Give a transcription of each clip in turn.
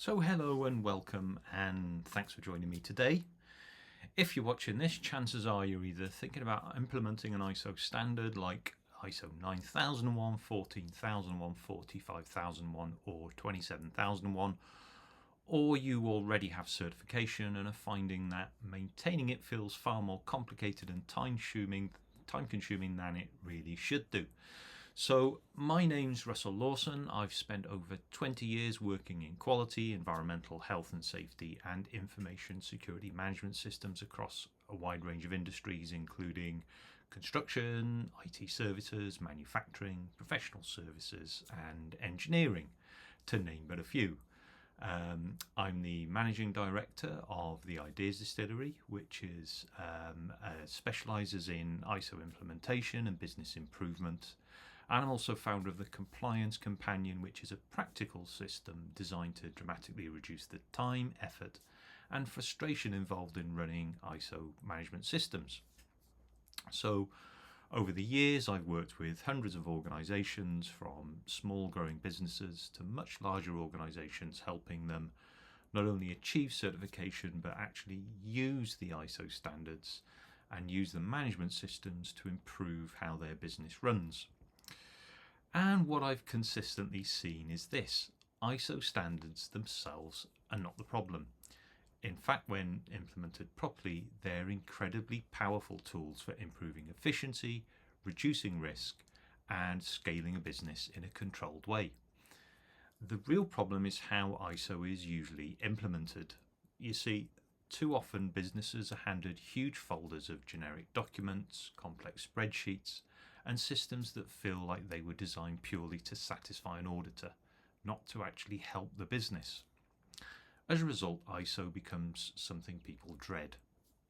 So hello and welcome, and thanks for joining me today. If you're watching this, chances are you're either thinking about implementing an ISO standard like ISO 9001, 14001, 45001 or 27001, or you already have certification and are finding that maintaining it feels far more complicated and time-consuming than it really should do. So my name's Russell Lawson. I've spent over 20 years working in quality, environmental, health and safety and information security management systems across a wide range of industries, including construction, IT services, manufacturing, professional services and engineering, to name but a few. I'm the managing director of the Ideas Distillery, which is specializes in ISO implementation and business improvement. And I'm also founder of the Compliance Companion, which is a practical system designed to dramatically reduce the time, effort, and frustration involved in running ISO management systems. So, over the years, I've worked with hundreds of organizations, from small growing businesses to much larger organizations, helping them not only achieve certification, but actually use the ISO standards and use the management systems to improve how their business runs. And what I've consistently seen is this: ISO standards themselves are not the problem. In fact, when implemented properly, they're incredibly powerful tools for improving efficiency, reducing risk, and scaling a business in a controlled way. The real problem is how ISO is usually implemented. You see, too often businesses are handed huge folders of generic documents, complex spreadsheets, and systems that feel like they were designed purely to satisfy an auditor, not to actually help the business. As a result, ISO becomes something people dread.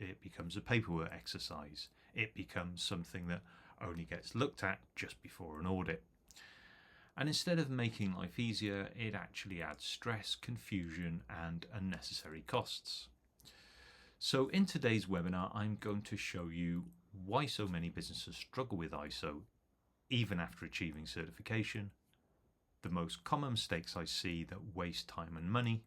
It becomes a paperwork exercise. It becomes something that only gets looked at just before an audit. And instead of making life easier, it actually adds stress, confusion, and unnecessary costs. So in today's webinar, I'm going to show you why so many businesses struggle with ISO even after achieving certification, the most common mistakes I see that waste time and money,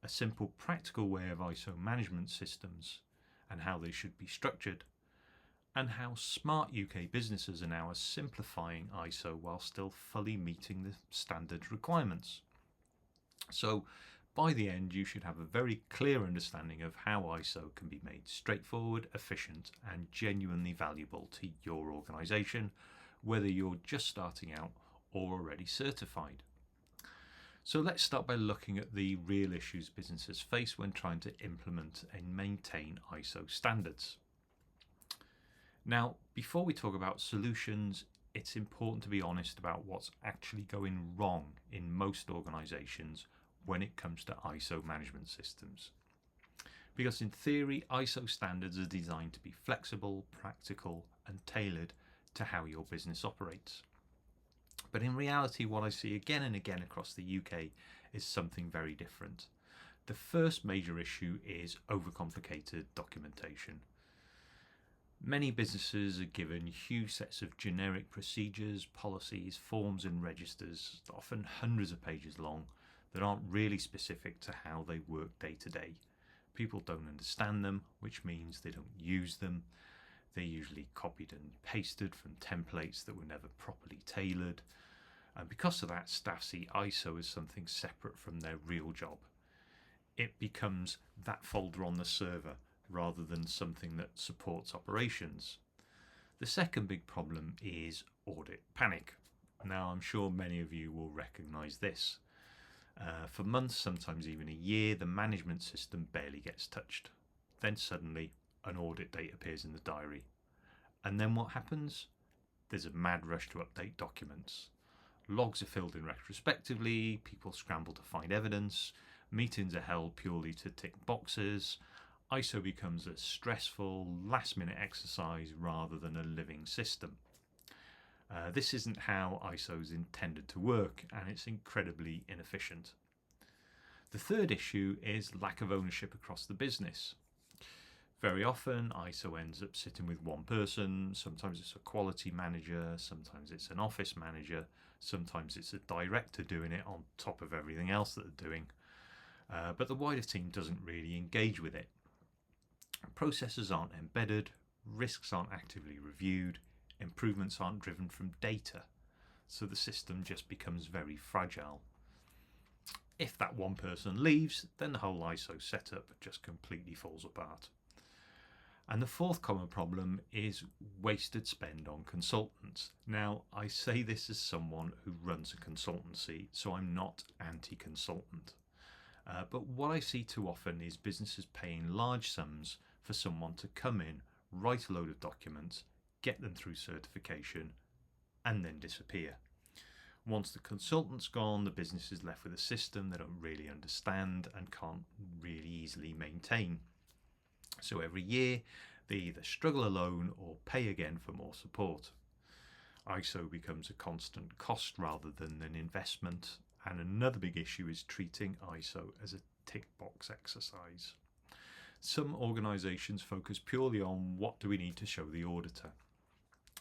a simple practical way of ISO management systems and how they should be structured, and how smart UK businesses are now simplifying ISO while still fully meeting the standard requirements. So by the end, you should have a very clear understanding of how ISO can be made straightforward, efficient, and genuinely valuable to your organisation, whether you're just starting out or already certified. So let's start by looking at the real issues businesses face when trying to implement and maintain ISO standards. Now, before we talk about solutions, it's important to be honest about what's actually going wrong in most organisations when it comes to ISO management systems. Because in theory, ISO standards are designed to be flexible, practical, and tailored to how your business operates. But in reality, what I see again and again across the UK is something very different. The first major issue is overcomplicated documentation. Many businesses are given huge sets of generic procedures, policies, forms and registers, often hundreds of pages long, that aren't really specific to how they work day to day. People don't understand them, which means they don't use them. They're usually copied and pasted from templates that were never properly tailored. And because of that, staff see ISO as something separate from their real job. It becomes that folder on the server rather than something that supports operations. The second big problem is audit panic. Now, I'm sure many of you will recognize this. For months, sometimes even a year, the management system barely gets touched. Then suddenly, an audit date appears in the diary. And then what happens? There's a mad rush to update documents. Logs are filled in retrospectively, people scramble to find evidence, meetings are held purely to tick boxes. ISO becomes a stressful, last-minute exercise rather than a living system. This isn't how ISO is intended to work, and it's incredibly inefficient. The third issue is lack of ownership across the business. Very often, ISO ends up sitting with one person. Sometimes it's a quality manager, sometimes it's an office manager, Sometimes it's a director doing it on top of everything else that they're doing. But the wider team doesn't really engage with it. Processes aren't embedded, risks aren't actively reviewed, improvements aren't driven from data, so the system just becomes very fragile. If that one person leaves, then the whole ISO setup just completely falls apart. And the fourth common problem is wasted spend on consultants. Now, I say this as someone who runs a consultancy, so I'm not anti-consultant. But what I see too often is businesses paying large sums for someone to come in, write a load of documents, get them through certification, and then disappear. Once the consultant's gone, the business is left with a system they don't really understand and can't really easily maintain. So every year, they either struggle alone or pay again for more support. ISO becomes a constant cost rather than an investment. And another big issue is treating ISO as a tick box exercise. Some organisations focus purely on what do we need to show the auditor,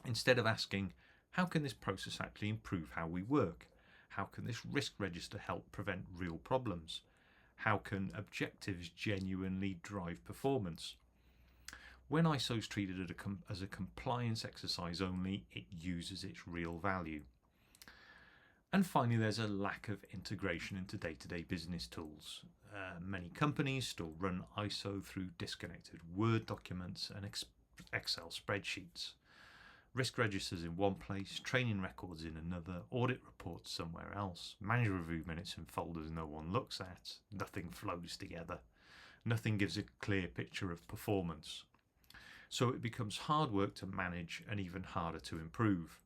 instead of asking, how can this process actually improve how we work? How can this risk register help prevent real problems? How can objectives genuinely drive performance? When ISO is treated as a compliance exercise only, it loses its real value. And finally, there's a lack of integration into day-to-day business tools. Many companies still run ISO through disconnected Word documents and Excel spreadsheets. Risk registers in one place, training records in another, audit reports somewhere else, manager review minutes in folders no one looks at. Nothing flows together. Nothing gives a clear picture of performance. So it becomes hard work to manage and even harder to improve.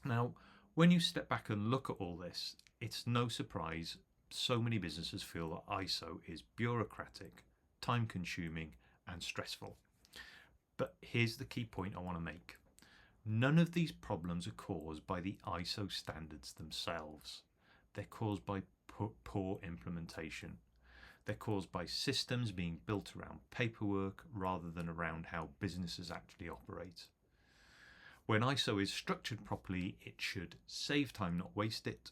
Now, when you step back and look at all this, it's no surprise so many businesses feel that ISO is bureaucratic, time-consuming and stressful. But here's the key point I want to make. None of these problems are caused by the ISO standards themselves. They're caused by poor implementation. They're caused by systems being built around paperwork rather than around how businesses actually operate. When ISO is structured properly, it should save time, not waste it,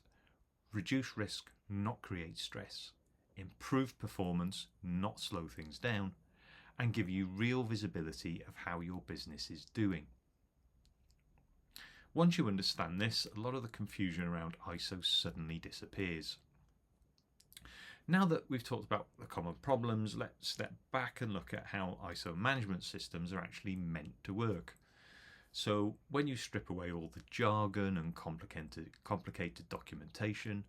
reduce risk, not create stress, improve performance, not slow things down, and give you real visibility of how your business is doing. Once you understand this, a lot of the confusion around ISO suddenly disappears. Now that we've talked about the common problems, let's step back and look at how ISO management systems are actually meant to work. So when you strip away all the jargon and complicated documentation,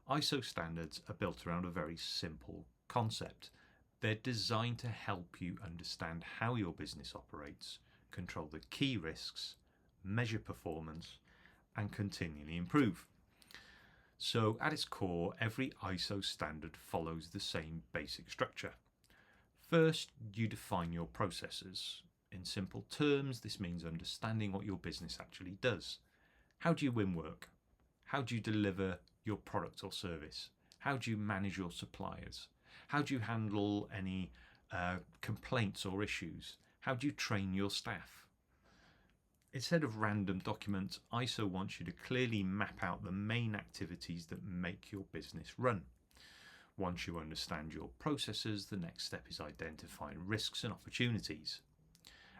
ISO standards are built around a very simple concept. They're designed to help you understand how your business operates, control the key risks, measure performance, and continually improve. So at its core, every ISO standard follows the same basic structure. First, you define your processes. In simple terms, this means understanding what your business actually does. How do you win work? How do you deliver your product or service? How do you manage your suppliers? How do you handle any complaints or issues? How do you train your staff? Instead of random documents, ISO wants you to clearly map out the main activities that make your business run. Once you understand your processes, the next step is identifying risks and opportunities.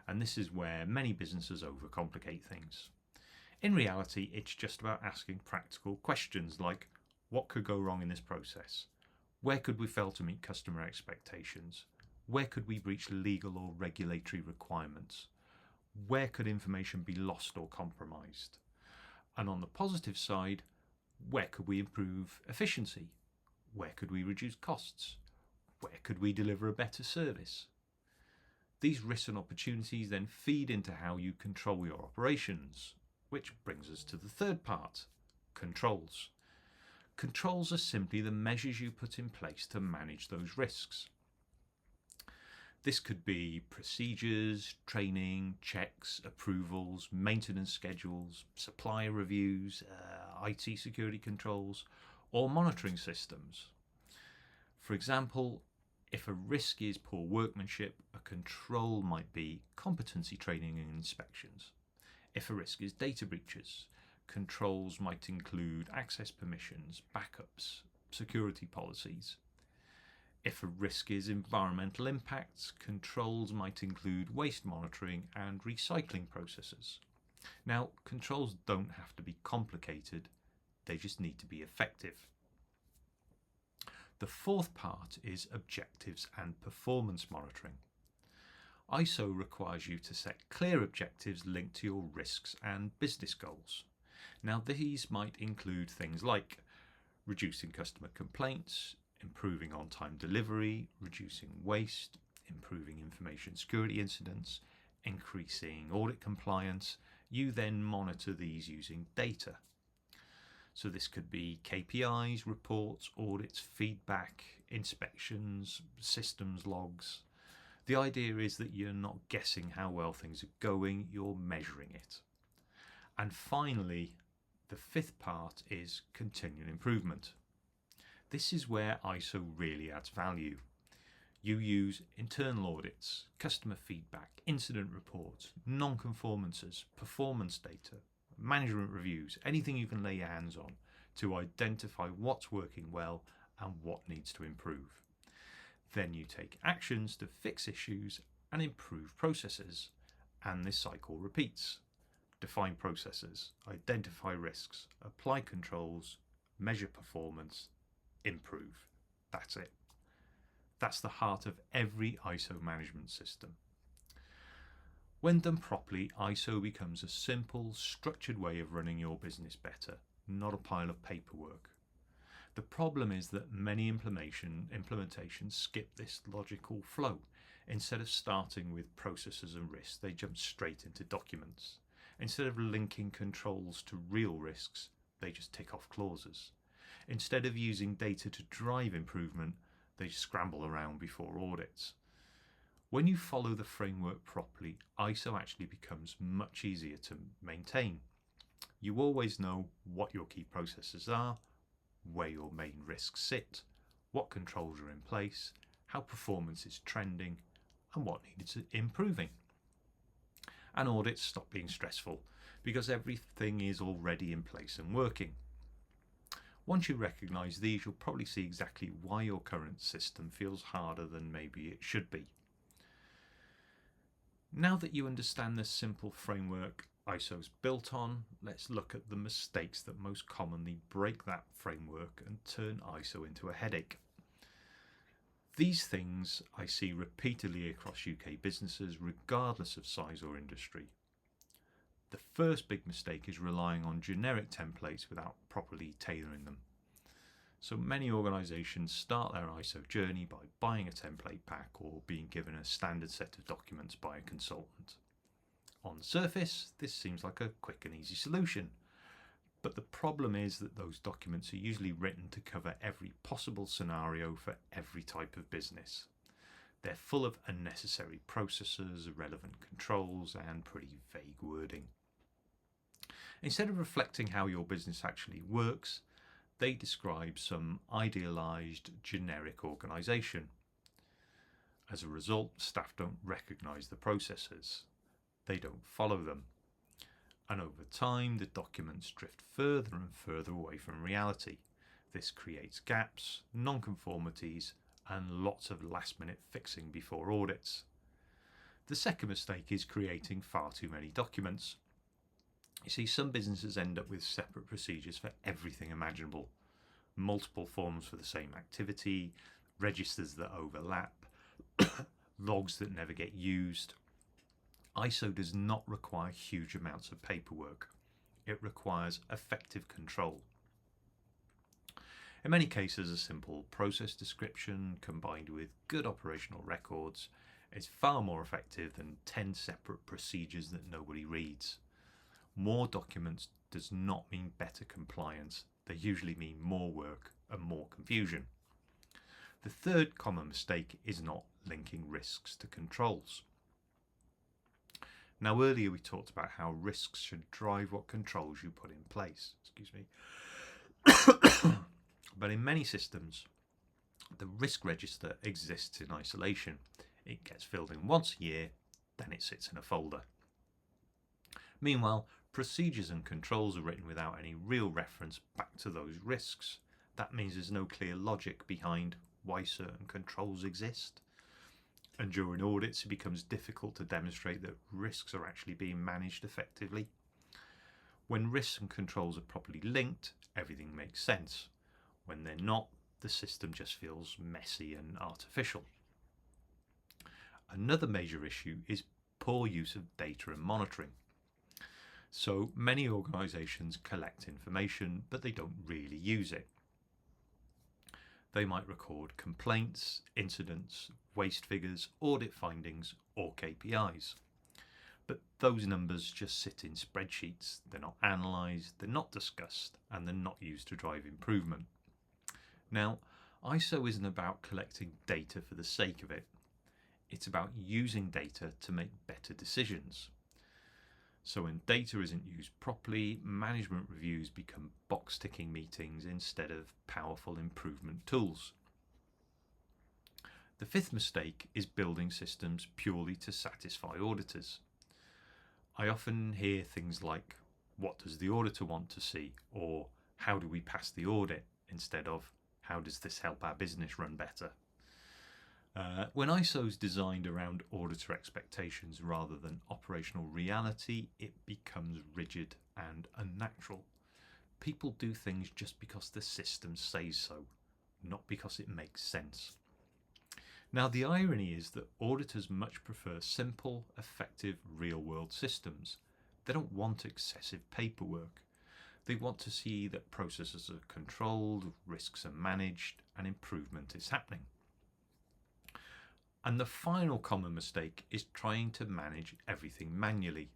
And this is where many businesses overcomplicate things. In reality, it's just about asking practical questions like, what could go wrong in this process? Where could we fail to meet customer expectations? Where could we breach legal or regulatory requirements? Where could information be lost or compromised? And on the positive side, where could we improve efficiency? Where could we reduce costs? Where could we deliver a better service? These risks and opportunities then feed into how you control your operations, which brings us to the third part, controls. Controls are simply the measures you put in place to manage those risks. This could be procedures, training, checks, approvals, maintenance schedules, supplier reviews, IT security controls, or monitoring systems. For example, if a risk is poor workmanship, a control might be competency training and inspections. If a risk is data breaches, controls might include access permissions, backups, security policies. If a risk is environmental impacts, controls might include waste monitoring and recycling processes. Now, controls don't have to be complicated, they just need to be effective. The fourth part is objectives and performance monitoring. ISO requires you to set clear objectives linked to your risks and business goals. Now, these might include things like reducing customer complaints, improving on-time delivery, reducing waste, improving information security incidents, increasing audit compliance. You then monitor these using data. So this could be KPIs, reports, audits, feedback, inspections, systems logs. The idea is that you're not guessing how well things are going, you're measuring it. And finally, the fifth part is continual improvement. This is where ISO really adds value. You use internal audits, customer feedback, incident reports, non-conformances, performance data, management reviews, anything you can lay your hands on to identify what's working well and what needs to improve. Then you take actions to fix issues and improve processes, and this cycle repeats. Define processes, identify risks, apply controls, measure performance, improve. That's it. That's the heart of every ISO management system. When done properly, ISO becomes a simple, structured way of running your business better, not a pile of paperwork. The problem is that many implementations skip this logical flow. Instead of starting with processes and risks, they jump straight into documents. Instead of linking controls to real risks, they just tick off clauses. Instead of using data to drive improvement, they scramble around before audits. When you follow the framework properly, ISO actually becomes much easier to maintain. You always know what your key processes are, where your main risks sit, what controls are in place, how performance is trending, and what needs improving. And audits stop being stressful because everything is already in place and working. Once you recognise these, you'll probably see exactly why your current system feels harder than maybe it should be. Now that you understand the simple framework ISO is built on, let's look at the mistakes that most commonly break that framework and turn ISO into a headache. These things I see repeatedly across UK businesses, regardless of size or industry. The first big mistake is relying on generic templates without properly tailoring them. So many organisations start their ISO journey by buying a template pack or being given a standard set of documents by a consultant. On the surface, this seems like a quick and easy solution. But the problem is that those documents are usually written to cover every possible scenario for every type of business. They're full of unnecessary processes, irrelevant controls, and pretty vague wording. Instead of reflecting how your business actually works, they describe some idealised, generic organisation. As a result, staff don't recognise the processes. They don't follow them. And over time, the documents drift further and further away from reality. This creates gaps, non-conformities, and lots of last-minute fixing before audits. The second mistake is creating far too many documents. You see, some businesses end up with separate procedures for everything imaginable. Multiple forms for the same activity, registers that overlap, logs that never get used. ISO does not require huge amounts of paperwork. It requires effective control. In many cases, a simple process description combined with good operational records is far more effective than 10 separate procedures that nobody reads. More documents does not mean better compliance. They usually mean more work and more confusion. The third common mistake is not linking risks to controls. Now, earlier we talked about how risks should drive what controls you put in place. But in many systems, the risk register exists in isolation. It gets filled in once a year, then it sits in a folder. Meanwhile, Procedures and controls are written without any real reference back to those risks. That means there's no clear logic behind why certain controls exist. And during audits, it becomes difficult to demonstrate that risks are actually being managed effectively. When risks and controls are properly linked, everything makes sense. When they're not, the system just feels messy and artificial. Another major issue is poor use of data and monitoring. So many organisations collect information, but they don't really use it. They might record complaints, incidents, waste figures, audit findings, or KPIs. But those numbers just sit in spreadsheets. They're not analysed, they're not discussed, and they're not used to drive improvement. Now, ISO isn't about collecting data for the sake of it. It's about using data to make better decisions. So when data isn't used properly, management reviews become box-ticking meetings instead of powerful improvement tools. The fifth mistake is building systems purely to satisfy auditors. I often hear things like, what does the auditor want to see? Or how do we pass the audit? Instead of, how does this help our business run better? When ISO is designed around auditor expectations rather than operational reality, it becomes rigid and unnatural. People do things just because the system says so, not because it makes sense. Now, the irony is that auditors much prefer simple, effective, real-world systems. They don't want excessive paperwork. They want to see that processes are controlled, risks are managed, and improvement is happening. And the final common mistake is trying to manage everything manually.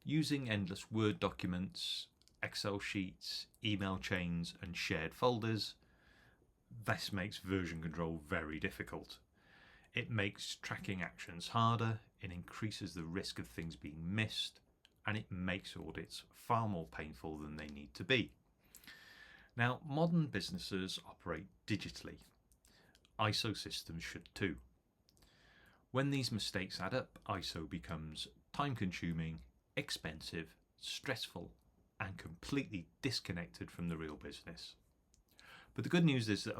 Using endless Word documents, Excel sheets, email chains, and shared folders, this makes version control very difficult. It makes tracking actions harder, it increases the risk of things being missed, and it makes audits far more painful than they need to be. Now, modern businesses operate digitally. ISO systems should too. When these mistakes add up, ISO becomes time-consuming, expensive, stressful, and completely disconnected from the real business. But the good news is that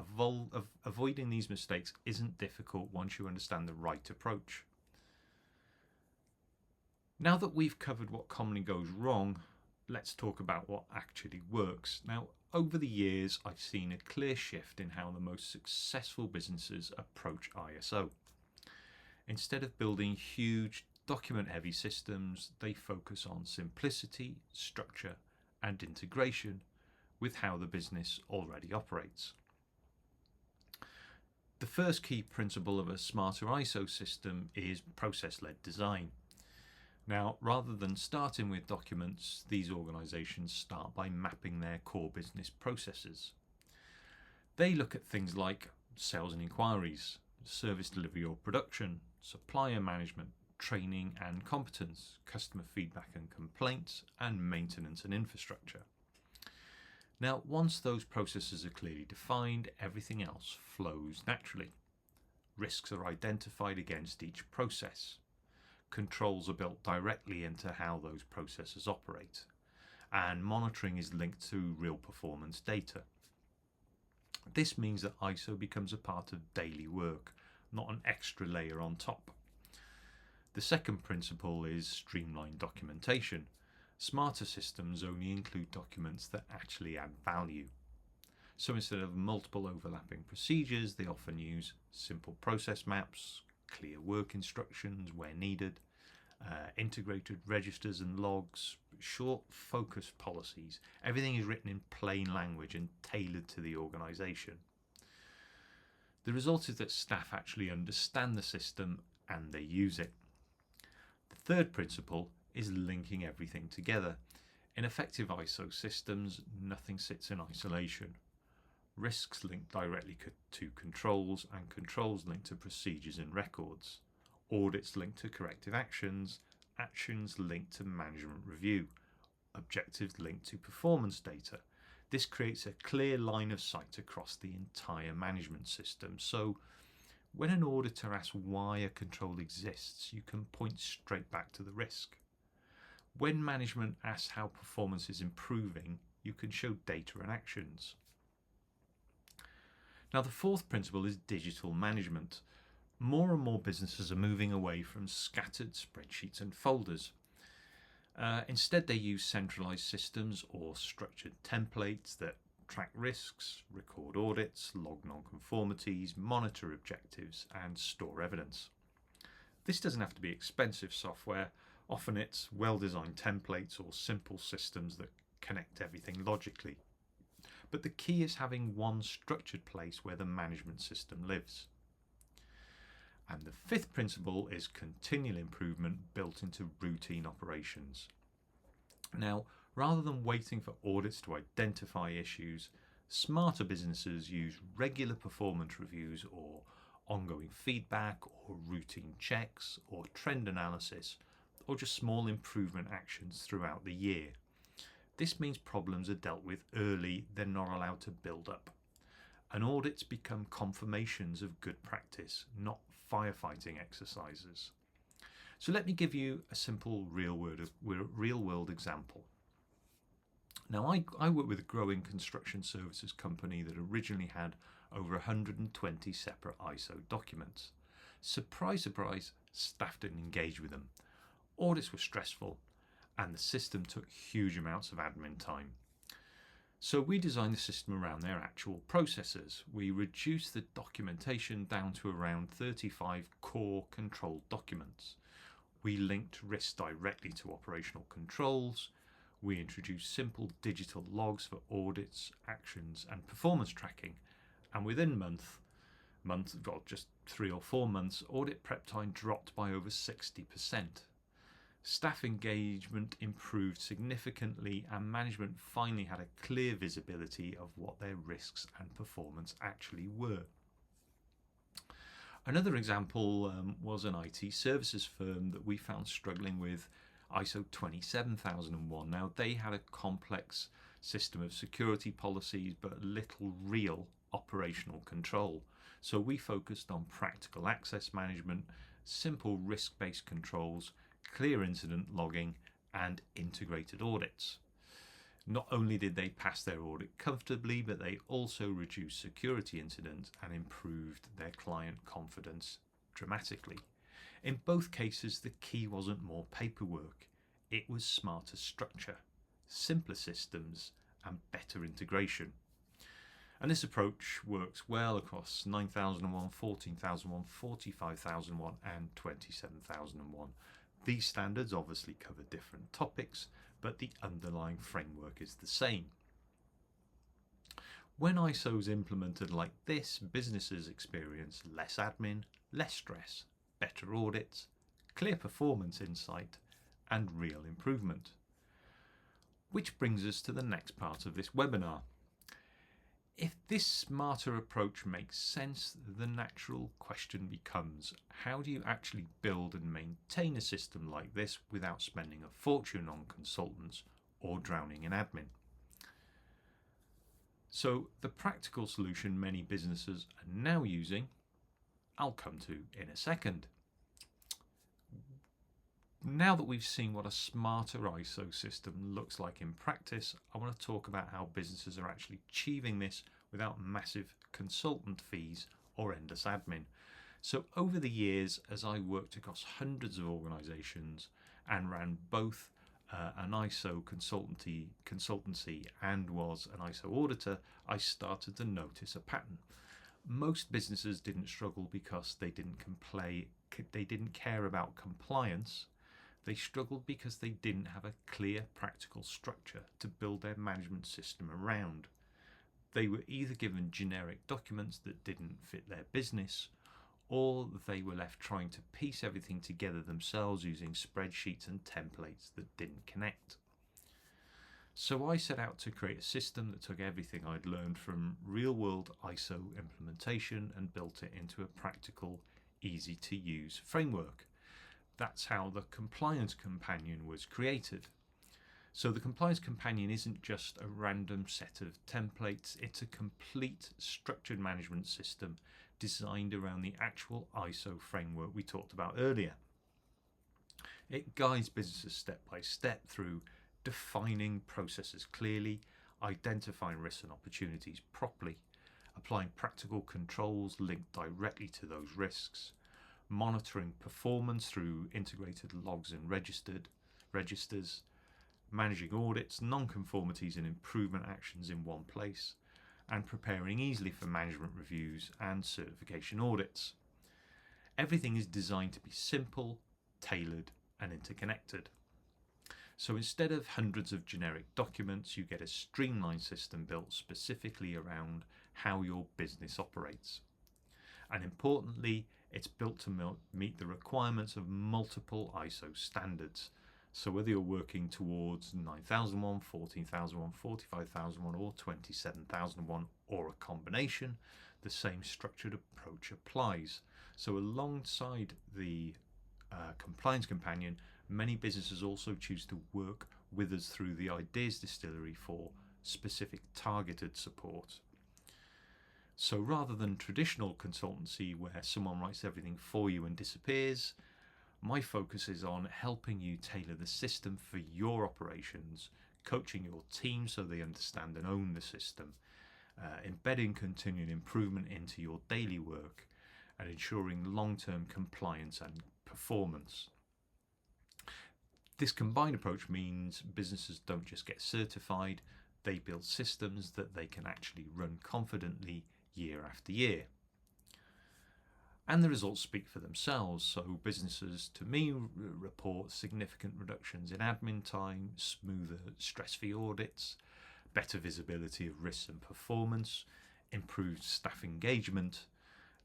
avoiding these mistakes isn't difficult once you understand the right approach. Now that we've covered what commonly goes wrong, let's talk about what actually works. Now, over the years, I've seen a clear shift in how the most successful businesses approach ISO. Instead of building huge document-heavy systems, they focus on simplicity, structure, and integration with how the business already operates. The first key principle of a smarter ISO system is process-led design. Now, rather than starting with documents, these organisations start by mapping their core business processes. They look at things like sales and inquiries, service delivery or production, supplier management, training and competence, customer feedback and complaints, and maintenance and infrastructure. Now, once those processes are clearly defined, everything else flows naturally. Risks are identified against each process. Controls are built directly into how those processes operate, and monitoring is linked to real performance data. This means that ISO becomes a part of daily work, not an extra layer on top. The second principle is streamlined documentation. Smarter systems only include documents that actually add value. So instead of multiple overlapping procedures, they often use simple process maps, clear work instructions where needed, integrated registers and logs, short focus policies. Everything is written in plain language and tailored to the organisation. The result is that staff actually understand the system and they use it. The third principle is linking everything together. In effective ISO systems, nothing sits in isolation. Risks link directly to controls, and controls link to procedures and records. Audits link to corrective actions, actions link to management review, objectives link to performance data. This creates a clear line of sight across the entire management system. So when an auditor asks why a control exists, you can point straight back to the risk. When management asks how performance is improving, you can show data and actions. Now, the fourth principle is digital management. More and more businesses are moving away from scattered spreadsheets and folders. Instead, they use centralized systems or structured templates that track risks, record audits, log non-conformities, monitor objectives, and store evidence. This doesn't have to be expensive software. Often it's well-designed templates or simple systems that connect everything logically. But the key is having one structured place where the management system lives. And the fifth principle is continual improvement built into routine operations. Now, rather than waiting for audits to identify issues, smarter businesses use regular performance reviews or ongoing feedback or routine checks or trend analysis or just small improvement actions throughout the year. This means problems are dealt with early, they're not allowed to build up. And audits become confirmations of good practice, not firefighting exercises. So let me give you a simple real-world example. Now, I work with a growing construction services company that originally had over 120 separate ISO documents. Surprise, surprise, staff didn't engage with them. Audits were stressful, and the system took huge amounts of admin time. So we designed the system around their actual processes. We reduced the documentation down to around 35 core controlled documents. We linked risks directly to operational controls. We introduced simple digital logs for audits, actions, and performance tracking. And within just 3 or 4 months, audit prep time dropped by over 60%. Staff engagement improved significantly, and management finally had a clear visibility of what their risks and performance actually were. Another example was an IT services firm that we found struggling with ISO 27001. Now, they had a complex system of security policies but little real operational control. So we focused on practical access management, simple risk-based controls, clear incident logging, and integrated audits. Not only did they pass their audit comfortably, but they also reduced security incidents and improved their client confidence dramatically. In both cases, the key wasn't more paperwork. It was smarter structure, simpler systems, and better integration. And this approach works well across 9001, 14001, 45001, and 27001. These standards obviously cover different topics, but the underlying framework is the same. When ISO is implemented like this, businesses experience less admin, less stress, better audits, clear performance insight, and real improvement. Which brings us to the next part of this webinar. If this smarter approach makes sense, the natural question becomes, how do you actually build and maintain a system like this without spending a fortune on consultants or drowning in admin? So the practical solution many businesses are now using, I'll come to in a second. Now that we've seen what a smarter ISO system looks like in practice, I want to talk about how businesses are actually achieving this without massive consultant fees or endless admin. So over the years, as I worked across hundreds of organizations and ran both an ISO consultancy and was an ISO auditor, I started to notice a pattern. Most businesses didn't struggle because they didn't care about compliance. They struggled because they didn't have a clear practical structure to build their management system around. They were either given generic documents that didn't fit their business, or they were left trying to piece everything together themselves using spreadsheets and templates that didn't connect. So I set out to create a system that took everything I'd learned from real-world ISO implementation and built it into a practical, easy-to-use framework. That's how the Compliance Companion was created. So the Compliance Companion isn't just a random set of templates, it's a complete structured management system designed around the actual ISO framework we talked about earlier. It guides businesses step by step through defining processes clearly, identifying risks and opportunities properly, applying practical controls linked directly to those risks, monitoring performance through integrated logs and registers, managing audits, non-conformities and improvement actions in one place, and preparing easily for management reviews and certification audits. Everything is designed to be simple, tailored and interconnected. So instead of hundreds of generic documents, you get a streamlined system built specifically around how your business operates. And importantly, it's built to meet the requirements of multiple ISO standards. So whether you're working towards 9001, 14001, 45001 or 27001 or a combination, the same structured approach applies. So alongside the compliance companion, many businesses also choose to work with us through the Ideas Distillery for specific targeted support. So rather than traditional consultancy where someone writes everything for you and disappears, my focus is on helping you tailor the system for your operations, coaching your team so they understand and own the system, embedding continuing improvement into your daily work, and ensuring long-term compliance and performance. This combined approach means businesses don't just get certified, they build systems that they can actually run confidently year after year. And the results speak for themselves. So businesses, to me, report significant reductions in admin time, smoother, stress-free audits, better visibility of risks and performance, improved staff engagement,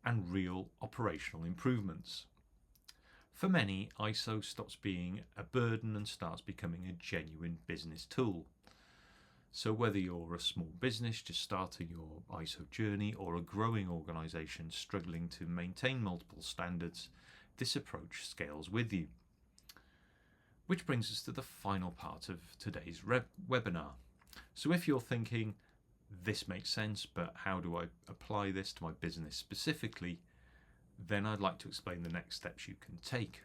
and real operational improvements. For many, ISO stops being a burden and starts becoming a genuine business tool. So whether you're a small business just starting your ISO journey or a growing organisation struggling to maintain multiple standards, this approach scales with you. Which brings us to the final part of today's webinar. So if you're thinking, this makes sense, but how do I apply this to my business specifically? Then I'd like to explain the next steps you can take.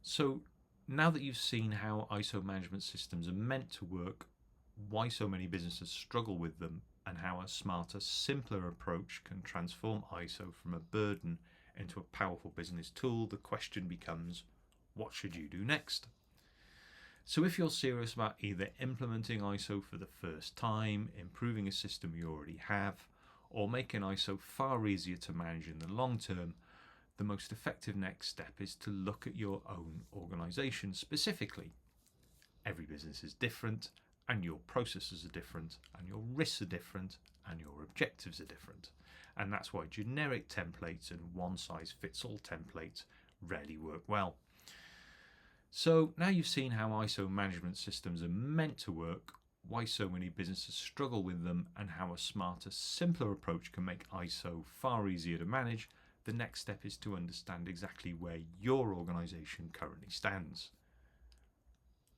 So now that you've seen how ISO management systems are meant to work, why so many businesses struggle with them, and how a smarter, simpler approach can transform ISO from a burden into a powerful business tool, the question becomes, what should you do next? So if you're serious about either implementing ISO for the first time, improving a system you already have, or making ISO far easier to manage in the long term, the most effective next step is to look at your own organisation specifically. Every business is different, and your processes are different, and your risks are different, and your objectives are different. And that's why generic templates and one-size-fits-all templates rarely work well. So now you've seen how ISO management systems are meant to work, why so many businesses struggle with them, and how a smarter, simpler approach can make ISO far easier to manage, the next step is to understand exactly where your organisation currently stands.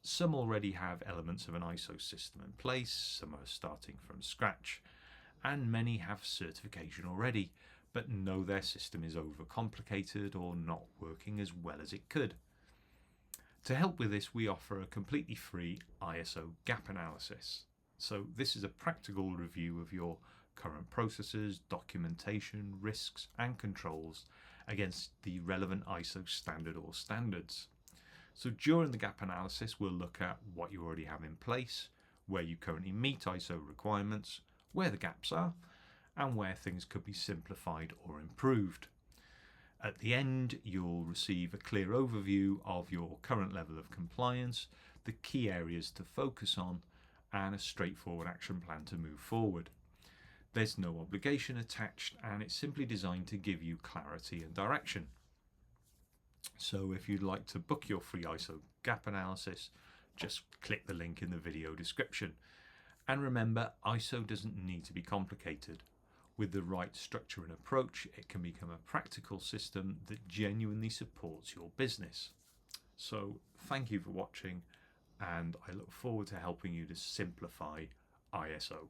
Some already have elements of an ISO system in place, some are starting from scratch, and many have certification already, but know their system is overcomplicated or not working as well as it could. To help with this, we offer a completely free ISO gap analysis. So this is a practical review of your current processes, documentation, risks and controls against the relevant ISO standard or standards. So during the gap analysis, we'll look at what you already have in place, where you currently meet ISO requirements, where the gaps are, and where things could be simplified or improved. At the end, you'll receive a clear overview of your current level of compliance, the key areas to focus on, and a straightforward action plan to move forward. There's no obligation attached, and it's simply designed to give you clarity and direction. So if you'd like to book your free ISO gap analysis, just click the link in the video description. And remember, ISO doesn't need to be complicated. With the right structure and approach, it can become a practical system that genuinely supports your business. So thank you for watching, and I look forward to helping you to simplify ISO.